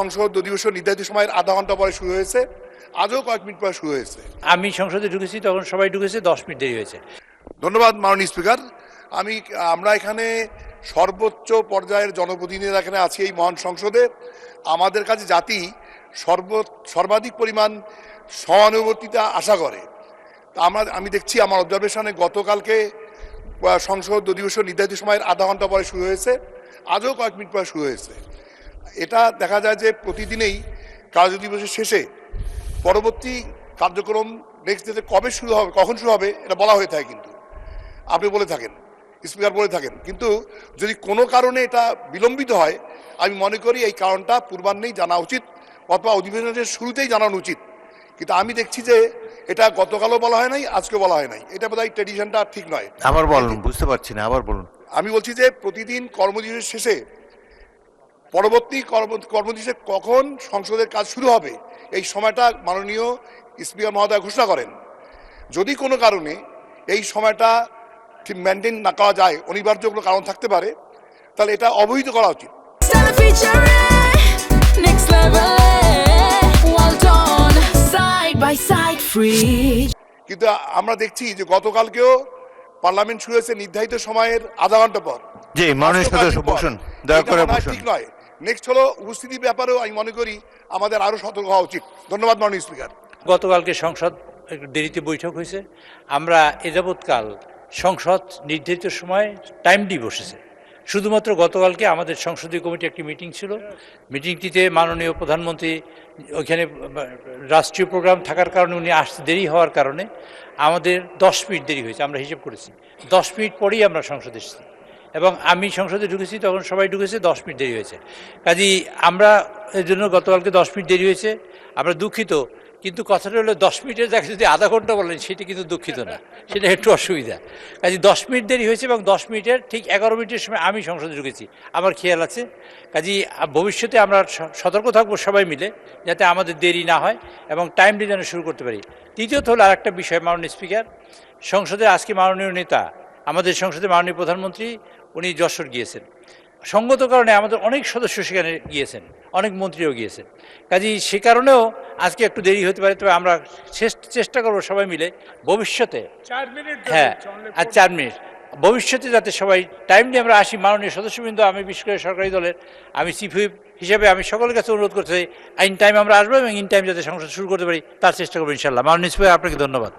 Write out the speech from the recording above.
সংসদ অধিবেশন নির্ধারিত সময়ের আধা ঘন্টা পরে শুরু হয়েছে, আজও কয়েক মিনিট পরে শুরু হয়েছে। আমি সংসদে ঢুকেছি তখন সবাই ঢুকেছে, 10 মিনিট দেরি হয়েছে। ধন্যবাদ মাননীয় স্পিকার। আমরা এখানে সর্বোচ্চ পর্যায়ের জনপ্রতিনিধিরা এখানে আছি এই মহান সংসদে। আমাদের কাছে জাতি সর্বাধিক পরিমাণ সহানুভূতিতা আশা করে। আমি দেখছি আমার অবজারভেশনে গতকালকে সংসদ অধিবেশন নির্ধারিত সময়ের আধা ঘন্টা পরে শুরু হয়েছে, আজও কয়েক মিনিট পরে শুরু হয়েছে। এটা দেখা যায় যে প্রতিদিনেই কার্য দিবসের শেষে পরবর্তী কার্যক্রম নেক্সট ডেতে কবে শুরু হবে, কখন শুরু হবে, এটা বলা হয়ে থাকে। কিন্তু আপনি বলে থাকেন, স্পিকার বলে থাকেন, কিন্তু যদি কোনো কারণে এটা বিলম্বিত হয়, আমি মনে করি এই কারণটা পূর্বাহ্নেই জানা উচিত অথবা অধিবেশনের শুরুতেই জানানো উচিত। কিন্তু আমি দেখছি যে এটা গতকালও বলা হয় নাই, আজকেও বলা হয় নাই। এটা বোধহয় ট্রেডিশনটা ঠিক নয়। আবার বলুন, বুঝতে পারছি না, আবার বলুন। আমি বলছি যে প্রতিদিন কর্মদিবসের শেষে পরবর্তী কর্মদিবসে কখন সংসদের কাজ শুরু হবে এই সময়টা মাননীয় স্পিকার মহোদয় ঘোষণা করেন। যদি কোনো কারণে এই সময়টা ঠিক মেনটেন না করা যায়, অনিবার্য কোনো কারণ থাকতে পারে, তাহলে এটা অবহিত করা উচিত। কিন্তু আমরা দেখছি যে গতকালকেও পার্লামেন্ট শুরু হয়েছে নির্ধারিত সময়ের আধা ঘন্টা পর। জি, মাননীয় সদস্য বসুন, দয়া করে বসুন। ঠিক নয়। নেক্সট হলো উপস্থিতির ব্যাপারেও আমি মনে করি আমাদের আরো সতর্ক হওয়া উচিত। ধন্যবাদ মাননীয় স্পিকার। গতকালকে সংসদ একটু দেরিতে বৈঠক হয়েছে। আমরা এযাবৎকাল সংসদ নির্ধারিত সময় টাইম দিয়ে বসেছে। শুধুমাত্র গতকালকে আমাদের সংসদীয় কমিটি একটি মিটিং ছিল। মিটিংটিতে মাননীয় প্রধানমন্ত্রী ওইখানে রাষ্ট্রীয় প্রোগ্রাম থাকার কারণে উনি আসতে দেরি হওয়ার কারণে আমাদের 10 মিনিট দেরি হয়েছে। আমরা হিসেব করেছি 10 মিনিট পরেই আমরা সংসদে এসেছি এবং আমি সংসদে ঢুকেছি তখন সবাই ঢুকেছে, 10 মিনিট দেরি হয়েছে। কাজেই আমরা এর জন্য গতকালকে 10 মিনিট দেরি হয়েছে, আমরা দুঃখিত। কিন্তু কথাটা হলো 10 মিনিটের জায়গায় যদি আধা ঘন্টা বলেন সেটা কিন্তু দুঃখিত না, সেটা একটু অসুবিধা। কাজে 10 মিনিট দেরি হয়েছে এবং 10 মিনিটের ঠিক 11 মিনিটের সময় আমি সংসদে ঢুকেছি, আমার খেয়াল আছে। কাজেই ভবিষ্যতে আমরা সতর্ক থাকবো সবাই মিলে যাতে আমাদের দেরি না হয় এবং টাইমলি যেন শুরু করতে পারি। তৃতীয়ত হলো আর একটা বিষয়, মাননীয় স্পিকার, সংসদে আজকে মাননীয় নেতা আমাদের সংসদে মাননীয় প্রধানমন্ত্রী উনি যশোর গিয়েছেন। সঙ্গত কারণে আমাদের অনেক সদস্য সেখানে গিয়েছেন, অনেক মন্ত্রীও গিয়েছেন। কাজেই সে কারণেও আজকে একটু দেরি হতে পারে। তবে আমরা চেষ্টা করবো সবাই মিলে ভবিষ্যতে, হ্যাঁ আর 4 মিনিট ভবিষ্যতে যাতে সবাই টাইমলি আমরা আসি। মাননীয় সদস্যবৃন্দ, আমি বিশেষ করে সরকারি দলের আমি চিফ হুইপ হিসেবে আমি সকলের কাছে অনুরোধ করতে চাই ইন টাইম আমরা আসবো এবং ইন টাইম যাতে সংসদ শুরু করতে পারি তার চেষ্টা করবো ইনশাল্লাহ। মাননীয় স্পিকার, আপনাকে ধন্যবাদ।